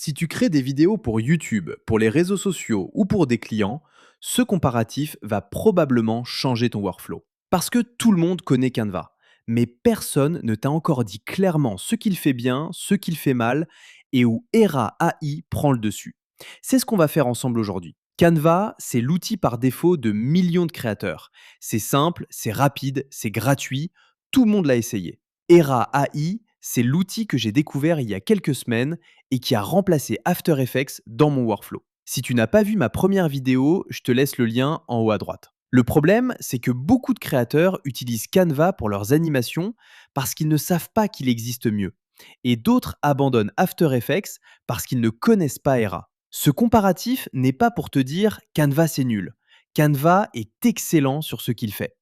Si tu crées des vidéos pour YouTube, pour les réseaux sociaux ou pour des clients, ce comparatif va probablement changer ton workflow. Parce que tout le monde connaît Canva, mais personne ne t'a encore dit clairement ce qu'il fait bien, ce qu'il fait mal et où Era AI prend le dessus. C'est ce qu'on va faire ensemble aujourd'hui. Canva, c'est l'outil par défaut de millions de créateurs. C'est simple, c'est rapide, c'est gratuit, tout le monde l'a essayé. Era AI, c'est l'outil que j'ai découvert il y a quelques semaines et qui a remplacé After Effects dans mon workflow. Si tu n'as pas vu ma première vidéo, je te laisse le lien en haut à droite. Le problème, c'est que beaucoup de créateurs utilisent Canva pour leurs animations parce qu'ils ne savent pas qu'il existe mieux. Et d'autres abandonnent After Effects parce qu'ils ne connaissent pas Era. Ce comparatif n'est pas pour te dire Canva c'est nul. Canva est excellent sur ce qu'il fait.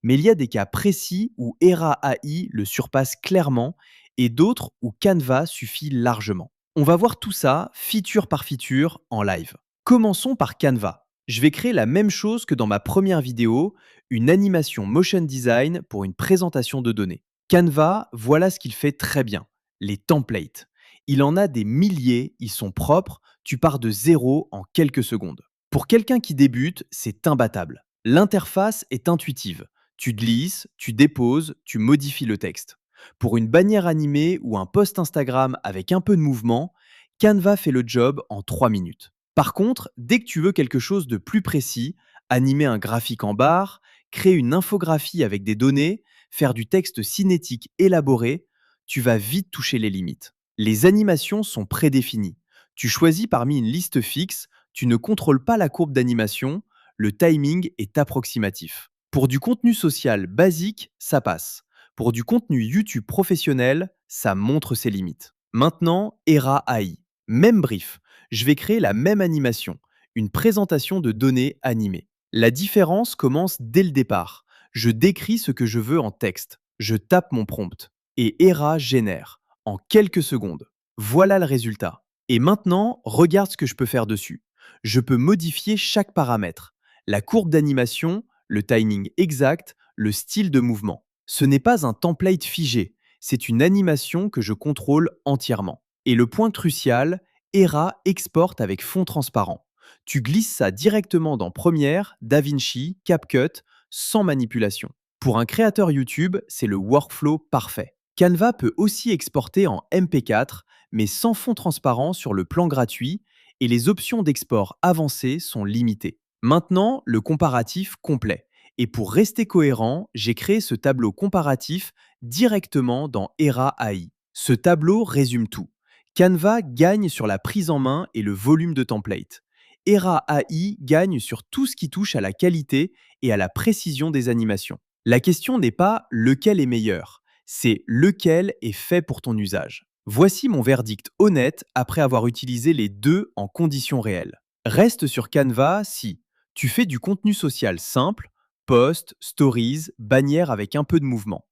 Mais il y a des cas précis où Era AI le surpasse clairement et d'autres où Canva suffit largement. On va voir tout ça, feature par feature, en live. Commençons par Canva. Je vais créer la même chose que dans ma première vidéo, une animation motion design pour une présentation de données. Canva, voilà ce qu'il fait très bien, les templates. Il en a des milliers, ils sont propres, tu pars de zéro en quelques secondes. Pour quelqu'un qui débute, c'est imbattable. L'interface est intuitive. Tu glisses, tu déposes, tu modifies le texte. Pour une bannière animée ou un post Instagram avec un peu de mouvement, Canva fait le job en 3 minutes. Par contre, dès que tu veux quelque chose de plus précis, animer un graphique en barre, créer une infographie avec des données, faire du texte cinétique élaboré, tu vas vite toucher les limites. Les animations sont prédéfinies. Tu choisis parmi une liste fixe, tu ne contrôles pas la courbe d'animation, le timing est approximatif. Pour du contenu social basique, ça passe. Pour du contenu YouTube professionnel, ça montre ses limites. Maintenant, Era AI. Même brief. Je vais créer la même animation, une présentation de données animées. La différence commence dès le départ. Je décris ce que je veux en texte. Je tape mon prompt. Et Era génère. En quelques secondes. Voilà le résultat. Et maintenant, regarde ce que je peux faire dessus. Je peux modifier chaque paramètre. La courbe d'animation, le timing exact, le style de mouvement. Ce n'est pas un template figé, c'est une animation que je contrôle entièrement. Et le point crucial, Era exporte avec fond transparent. Tu glisses ça directement dans Premiere, DaVinci, CapCut, sans manipulation. Pour un créateur YouTube, c'est le workflow parfait. Canva peut aussi exporter en MP4, mais sans fond transparent sur le plan gratuit, et les options d'export avancées sont limitées. Maintenant, le comparatif complet. Et pour rester cohérent, j'ai créé ce tableau comparatif directement dans Era AI. Ce tableau résume tout. Canva gagne sur la prise en main et le volume de templates. Era AI gagne sur tout ce qui touche à la qualité et à la précision des animations. La question n'est pas lequel est meilleur, c'est lequel est fait pour ton usage. Voici mon verdict honnête après avoir utilisé les deux en conditions réelles. Reste sur Canva si tu fais du contenu social simple, post, stories, bannière avec un peu de mouvement.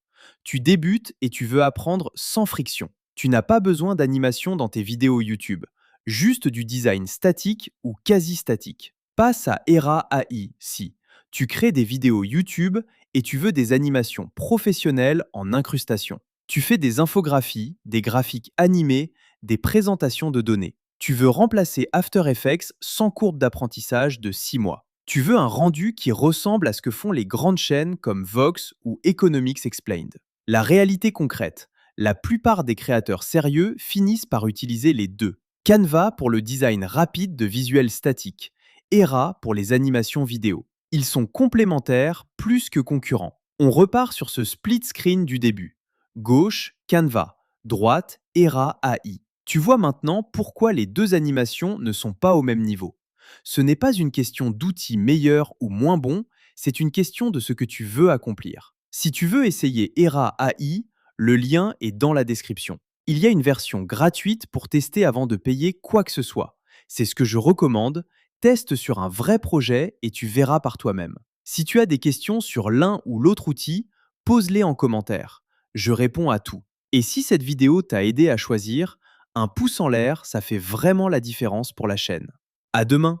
Tu débutes et tu veux apprendre sans friction. Tu n'as pas besoin d'animation dans tes vidéos YouTube, juste du design statique ou quasi statique. Passe à Era AI si tu crées des vidéos YouTube et tu veux des animations professionnelles en incrustation. Tu fais des infographies, des graphiques animés, des présentations de données. Tu veux remplacer After Effects sans courbe d'apprentissage de 6 mois. Tu veux un rendu qui ressemble à ce que font les grandes chaînes comme Vox ou Economics Explained. La réalité concrète, la plupart des créateurs sérieux finissent par utiliser les deux. Canva pour le design rapide de visuels statiques, Era pour les animations vidéo. Ils sont complémentaires plus que concurrents. On repart sur ce split screen du début. Gauche, Canva. Droite, Era AI. Tu vois maintenant pourquoi les deux animations ne sont pas au même niveau. Ce n'est pas une question d'outils meilleurs ou moins bons, c'est une question de ce que tu veux accomplir. Si tu veux essayer Era AI, le lien est dans la description. Il y a une version gratuite pour tester avant de payer quoi que ce soit. C'est ce que je recommande. Teste sur un vrai projet et tu verras par toi-même. Si tu as des questions sur l'un ou l'autre outil, pose-les en commentaire. Je réponds à tout. Et si cette vidéo t'a aidé à choisir, un pouce en l'air, ça fait vraiment la différence pour la chaîne. À demain!